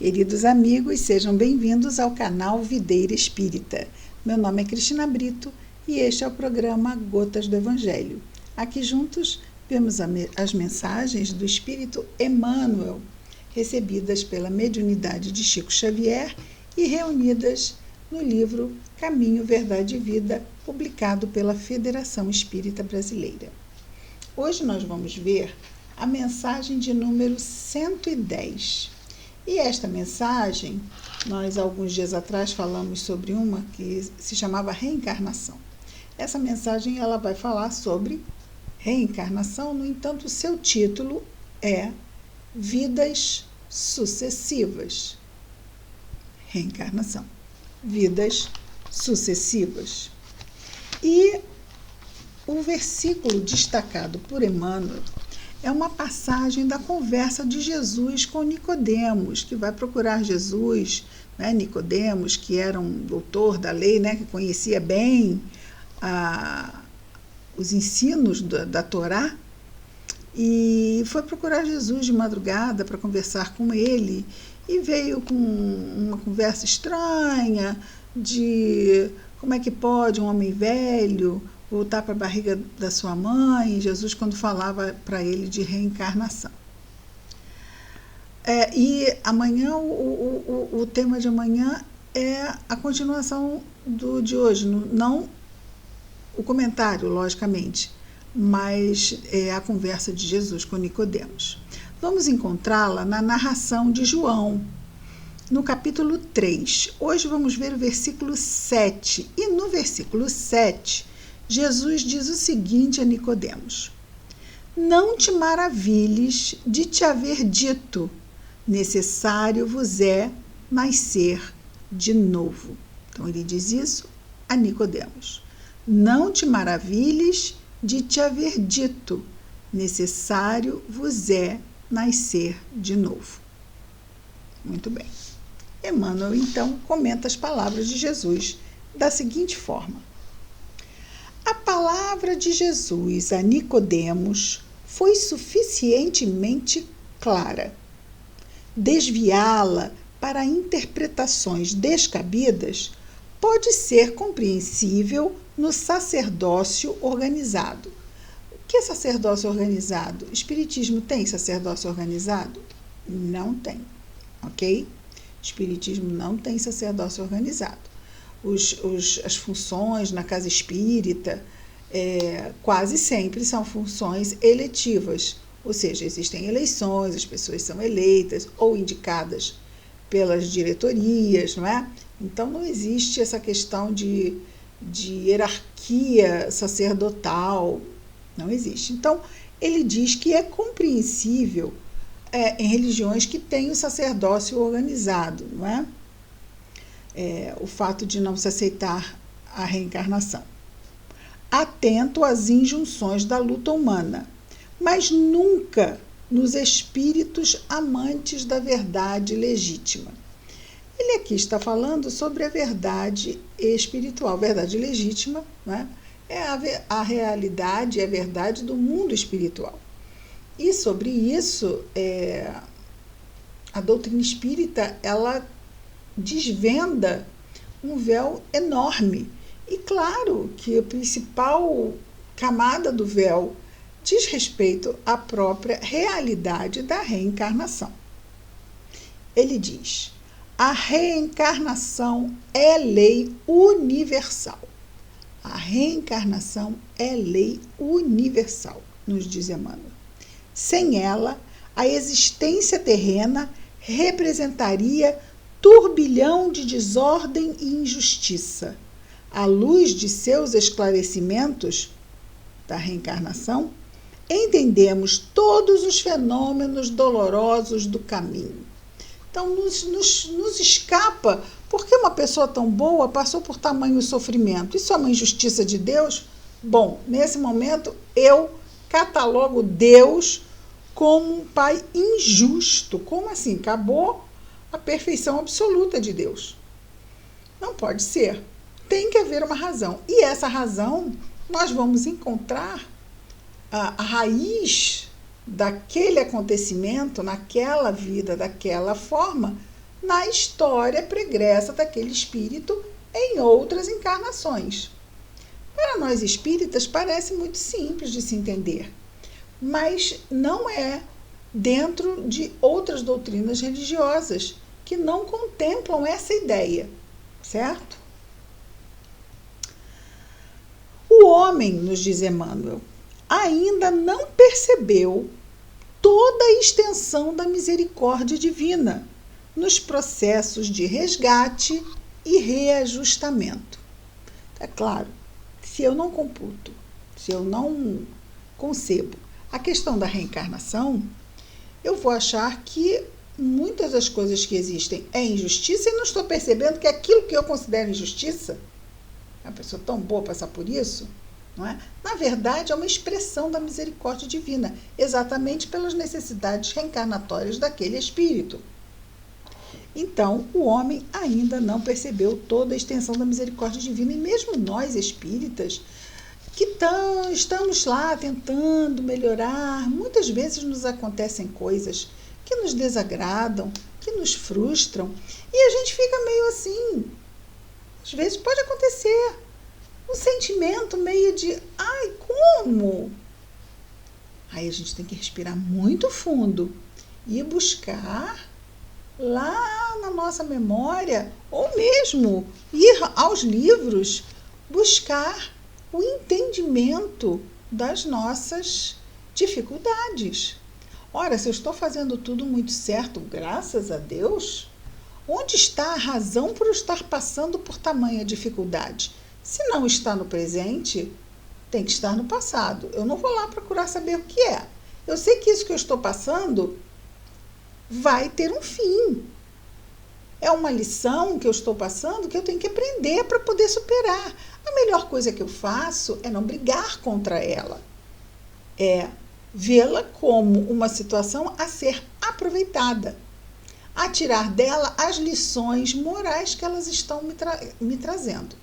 Queridos amigos, sejam bem-vindos ao canal Videira Espírita. Meu nome é Cristina Brito e este é o programa Gotas do Evangelho. Aqui juntos vemos as mensagens do Espírito Emmanuel, recebidas pela mediunidade de Chico Xavier e reunidas no livro Caminho, Verdade e Vida, publicado pela Federação Espírita Brasileira. Hoje nós vamos ver a mensagem de número 110. E esta mensagem, nós alguns dias atrás falamos sobre uma que se chamava reencarnação. Essa mensagem ela vai falar sobre reencarnação, no entanto, o seu título é Vidas Sucessivas. Reencarnação. Vidas sucessivas. E o versículo destacado por Emmanuel é uma passagem da conversa de Jesus com Nicodemos, que vai procurar Jesus, né? Nicodemos, que era um doutor da lei, né? Que conhecia bem os ensinos da Torá, e foi procurar Jesus de madrugada para conversar com ele, e veio com uma conversa estranha de como é que pode um homem velho voltar para a barriga da sua mãe, Jesus quando falava para ele de reencarnação. E amanhã, o tema de amanhã é a continuação de hoje, não o comentário, logicamente, mas é a conversa de Jesus com Nicodemos. Vamos encontrá-la na narração de João, no capítulo 3. Hoje vamos ver o versículo 7, e no versículo 7, Jesus diz o seguinte a Nicodemos: não te maravilhes de te haver dito, necessário vos é nascer de novo. Então ele diz isso a Nicodemos. Não te maravilhes de te haver dito, necessário vos é nascer de novo. Muito bem. Emmanuel, então, comenta as palavras de Jesus da seguinte forma: a palavra de Jesus a Nicodemos foi suficientemente clara. Desviá-la para interpretações descabidas pode ser compreensível no sacerdócio organizado. O que é sacerdócio organizado? Espiritismo tem sacerdócio organizado? Não tem, ok? Espiritismo não tem sacerdócio organizado. As funções na casa espírita quase sempre são funções eletivas, ou seja, existem eleições, as pessoas são eleitas ou indicadas pelas diretorias, não é? Então não existe essa questão de hierarquia sacerdotal, não existe. Então ele diz que é compreensível em religiões que têm o sacerdócio organizado, não é? O fato de não se aceitar a reencarnação. Atento às injunções da luta humana, mas nunca nos espíritos amantes da verdade legítima. Ele aqui está falando sobre a verdade espiritual. Verdade legítima, né? É a realidade, a verdade do mundo espiritual. E sobre isso, a doutrina espírita, ela desvenda um véu enorme. E claro que a principal camada do véu diz respeito à própria realidade da reencarnação. Ele diz: a reencarnação é lei universal. A reencarnação é lei universal, nos diz Emmanuel. Sem ela, a existência terrena representaria turbilhão de desordem e injustiça. À luz de seus esclarecimentos da reencarnação, entendemos todos os fenômenos dolorosos do caminho. Então, nos escapa, porque uma pessoa tão boa passou por tamanho sofrimento. Isso é uma injustiça de Deus? Bom, nesse momento, eu catalogo Deus como um pai injusto. Como assim? Acabou a perfeição absoluta de Deus. Não pode ser. Tem que haver uma razão. E essa razão, nós vamos encontrar a raiz daquele acontecimento, naquela vida, daquela forma, na história pregressa daquele espírito em outras encarnações. Para nós espíritas parece muito simples de se entender, mas não é dentro de outras doutrinas religiosas que não contemplam essa ideia, certo? O homem, nos diz Emmanuel, ainda não percebeu toda a extensão da misericórdia divina nos processos de resgate e reajustamento. É claro, se eu não computo, se eu não concebo a questão da reencarnação, eu vou achar que muitas das coisas que existem é injustiça e não estou percebendo que aquilo que eu considero injustiça, é uma pessoa tão boa passar por isso, não é? Na verdade, é uma expressão da misericórdia divina, exatamente pelas necessidades reencarnatórias daquele espírito. Então, o homem ainda não percebeu toda a extensão da misericórdia divina, e mesmo nós espíritas, que estamos lá tentando melhorar, muitas vezes nos acontecem coisas que nos desagradam, que nos frustram, e a gente fica meio assim, às vezes pode acontecer, um sentimento meio de, ai, como? Aí a gente tem que respirar muito fundo e buscar lá na nossa memória, ou mesmo ir aos livros, buscar o entendimento das nossas dificuldades. Ora, se eu estou fazendo tudo muito certo, graças a Deus, onde está a razão por eu estar passando por tamanha dificuldade? Se não está no presente, tem que estar no passado. Eu não vou lá procurar saber o que é. Eu sei que isso que eu estou passando vai ter um fim. É uma lição que eu estou passando que eu tenho que aprender para poder superar. A melhor coisa que eu faço é não brigar contra ela. É vê-la como uma situação a ser aproveitada. A tirar dela as lições morais que elas estão me trazendo.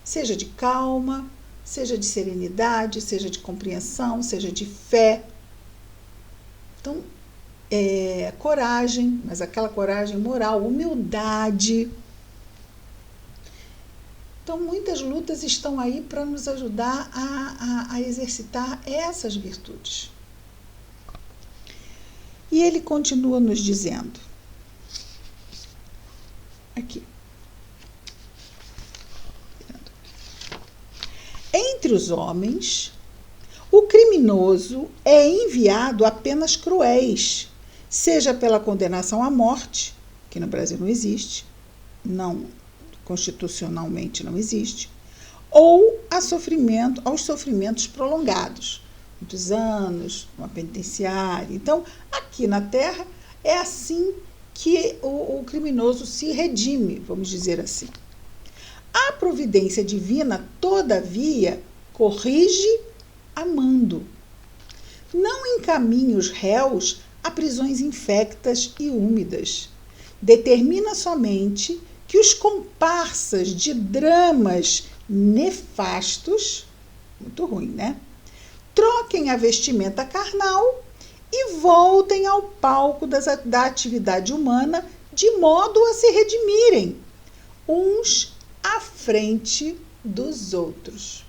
Seja de calma, seja de serenidade, seja de compreensão, seja de fé. Então, coragem, mas aquela coragem moral, humildade. Então, muitas lutas estão aí para nos ajudar a exercitar essas virtudes. E ele continua nos dizendo, aqui, entre os homens, o criminoso é enviado a penas cruéis, seja pela condenação à morte, que no Brasil não existe, não, constitucionalmente não existe, ou aos sofrimentos prolongados, muitos anos, uma penitenciária. Então, aqui na Terra, é assim que o criminoso se redime, vamos dizer assim. A providência divina, todavia, corrige amando. Não encaminha os réus a prisões infectas e úmidas. Determina somente que os comparsas de dramas nefastos, muito ruim, né? Troquem a vestimenta carnal e voltem ao palco da atividade humana de modo a se redimirem uns à frente dos outros.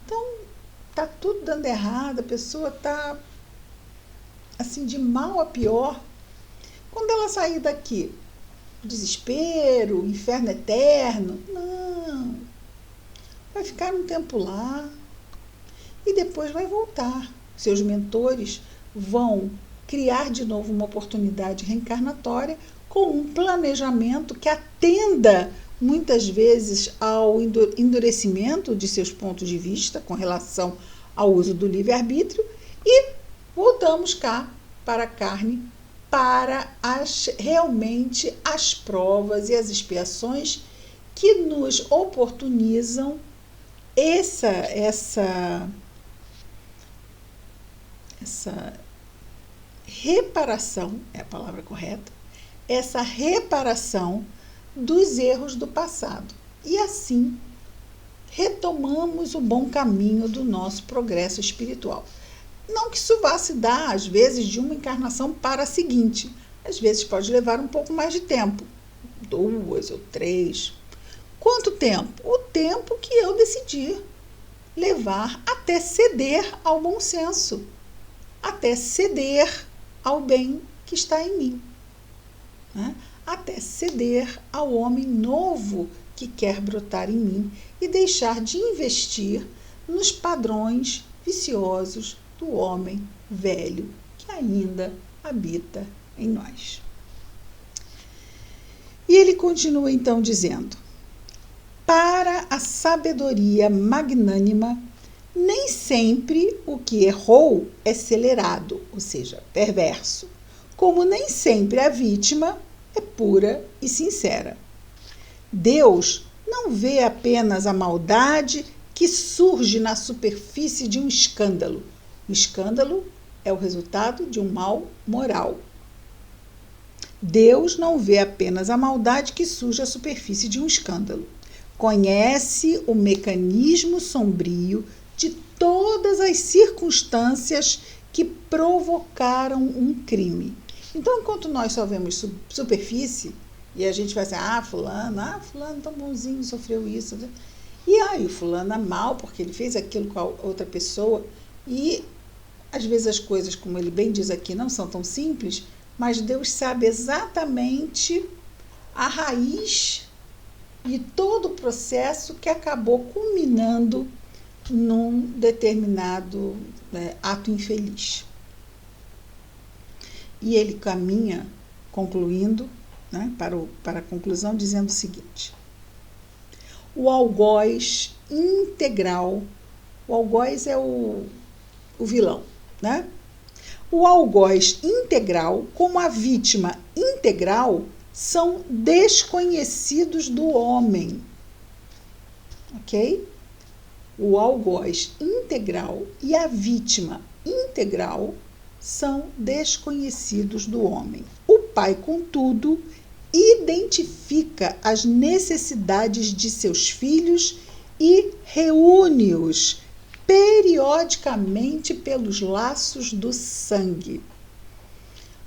Então, tá tudo dando errado, a pessoa tá assim de mal a pior. Quando ela sair daqui, desespero, inferno eterno, não. Vai ficar um tempo lá e depois vai voltar. Seus mentores vão criar de novo uma oportunidade reencarnatória com um planejamento que atenda muitas vezes ao endurecimento de seus pontos de vista com relação ao uso do livre-arbítrio e voltamos cá para a carne, para realmente as provas e as expiações que nos oportunizam essa reparação, é a palavra correta, essa reparação dos erros do passado. E assim, retomamos o bom caminho do nosso progresso espiritual. Não que isso vá se dar, às vezes, de uma encarnação para a seguinte, Às vezes pode levar um pouco mais de tempo, 2 ou 3. Quanto tempo? O tempo que eu decidi levar até ceder ao bom senso, até ceder ao bem que está em mim, né? Até ceder ao homem novo que quer brotar em mim e deixar de investir nos padrões viciosos do homem velho que ainda habita em nós. E ele continua então dizendo: para a sabedoria magnânima, nem sempre o que errou é celerado, ou seja, perverso, como nem sempre a vítima é pura e sincera. Deus não vê apenas a maldade que surge na superfície de um escândalo. O escândalo é o resultado de um mal moral. Deus não vê apenas a maldade que surge à superfície de um escândalo. Conhece o mecanismo sombrio de todas as circunstâncias que provocaram um crime. Então, enquanto nós só vemos superfície, e a gente vai dizer, fulano tão bonzinho, sofreu isso. E aí, o fulano é mal porque ele fez aquilo com a outra pessoa. E, às vezes, as coisas, como ele bem diz aqui, não são tão simples, mas Deus sabe exatamente a raiz de todo o processo que acabou culminando num determinado ato infeliz. E ele caminha, concluindo, para a conclusão, dizendo o seguinte: o algoz integral, o algoz é o vilão, né? O algoz integral, como a vítima integral, são desconhecidos do homem, ok? O algoz integral e a vítima integral são desconhecidos do homem. O pai, contudo, identifica as necessidades de seus filhos e reúne-os periodicamente pelos laços do sangue.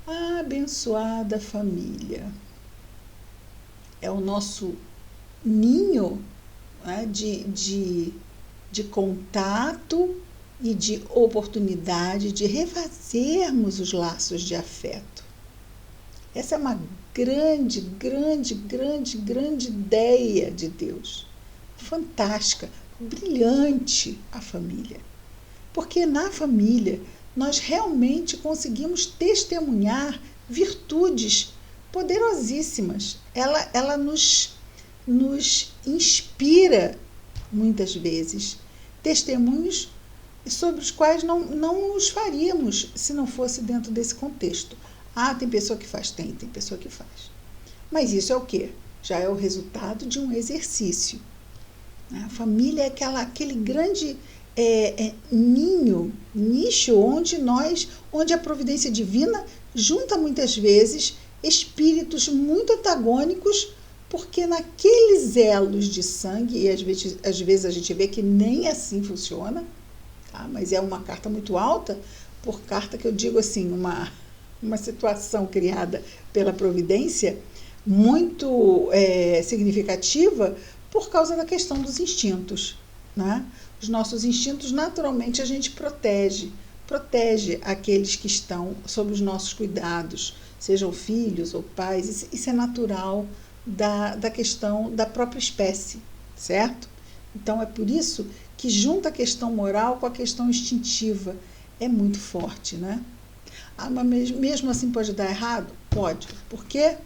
A abençoada família é o nosso ninho, né, de contato e de oportunidade de refazermos os laços de afeto. Essa é uma grande ideia de Deus. Fantástica, brilhante a família. Porque na família nós realmente conseguimos testemunhar virtudes poderosíssimas. Ela nos inspira, muitas vezes, testemunhos sobre os quais não os faríamos se não fosse dentro desse contexto. Tem pessoa que faz? Tem pessoa que faz. Mas isso é o quê? Já é o resultado de um exercício. A família é aquele grande nicho onde a providência divina junta muitas vezes espíritos muito antagônicos, porque naqueles elos de sangue, e às vezes a gente vê que nem assim funciona, tá? Mas é uma carta muito alta, por carta que eu digo assim, uma situação criada pela providência muito significativa por causa da questão dos instintos, né? Os nossos instintos, naturalmente, a gente protege aqueles que estão sob os nossos cuidados, sejam filhos ou pais. Isso é natural da questão da própria espécie, certo? Então, é por isso que junta a questão moral com a questão instintiva. É muito forte, né? Mas mesmo assim pode dar errado? Pode. Por quê?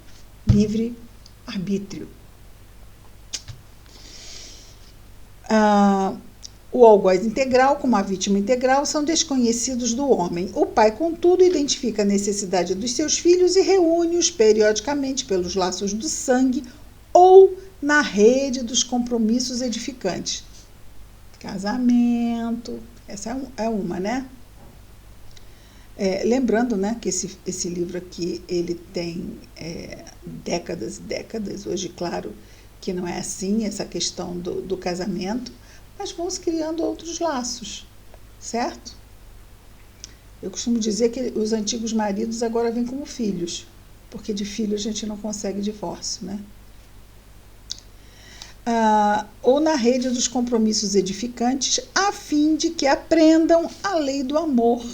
Livre-arbítrio. O algoz integral, como a vítima integral, são desconhecidos do homem. O pai, contudo, identifica a necessidade dos seus filhos e reúne-os periodicamente pelos laços do sangue ou na rede dos compromissos edificantes. Casamento, essa é uma, né? Lembrando, né, que esse livro aqui, ele tem décadas e décadas. Hoje, claro, que não é assim, essa questão do casamento, mas vão se criando outros laços, certo? Eu costumo dizer que os antigos maridos agora vêm como filhos, porque de filho a gente não consegue divórcio, né? Ou na rede dos compromissos edificantes, a fim de que aprendam a lei do amor.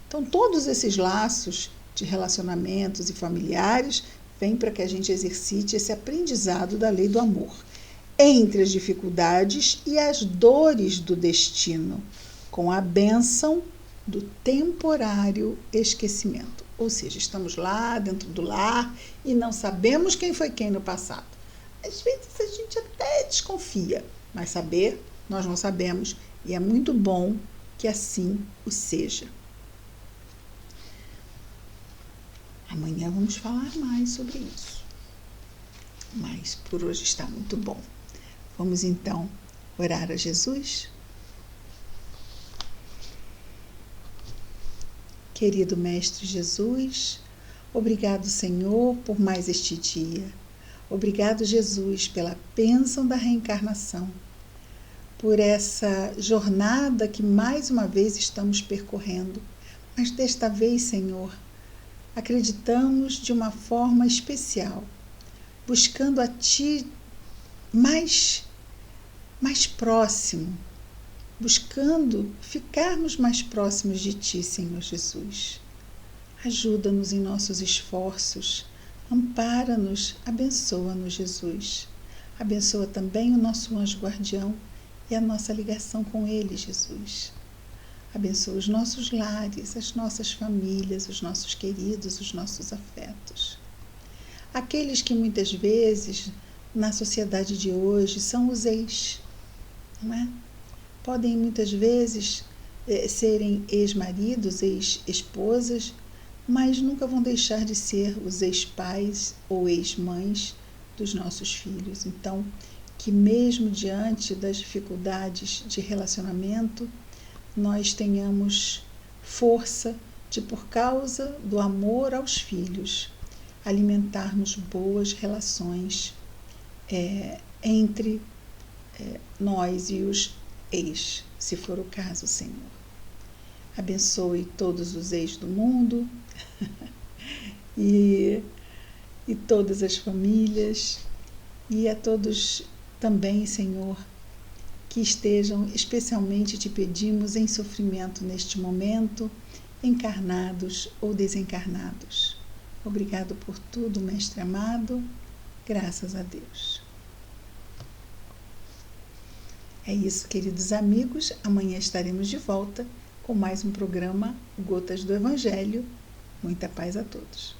Então, todos esses laços de relacionamentos e familiares vêm para que a gente exercite esse aprendizado da lei do amor, entre as dificuldades e as dores do destino, com a bênção do temporário esquecimento. Ou seja, estamos lá dentro do lar e não sabemos quem foi quem no passado. Às vezes a gente até desconfia, mas saber nós não sabemos, e é muito bom que assim o seja. Amanhã vamos falar mais sobre isso, mas por hoje está muito bom. Vamos então orar a Jesus? Querido Mestre Jesus, obrigado, Senhor, por mais este dia. Obrigado, Jesus, pela bênção da reencarnação, por essa jornada que mais uma vez estamos percorrendo. Mas desta vez, Senhor, acreditamos de uma forma especial, buscando a Ti mais próximo, buscando ficarmos mais próximos de Ti, Senhor Jesus. Ajuda-nos em nossos esforços, ampara-nos, abençoa-nos, Jesus. Abençoa também o nosso anjo guardião e a nossa ligação com ele, Jesus. Abençoa os nossos lares, as nossas famílias, os nossos queridos, os nossos afetos. Aqueles que muitas vezes, na sociedade de hoje, são os ex, não é? Podem muitas vezes serem ex-maridos, ex-esposas, mas nunca vão deixar de ser os ex-pais ou ex-mães dos nossos filhos. Então, que mesmo diante das dificuldades de relacionamento, nós tenhamos força de, por causa do amor aos filhos, alimentarmos boas relações entre nós e os ex, se for o caso, Senhor. Abençoe todos os ex do mundo e todas as famílias, e a todos também, Senhor, que estejam, especialmente te pedimos, em sofrimento neste momento, encarnados ou desencarnados. Obrigado por tudo, Mestre amado, graças a Deus. É isso, queridos amigos, amanhã estaremos de volta com mais um programa Gotas do Evangelho. Muita paz a todos.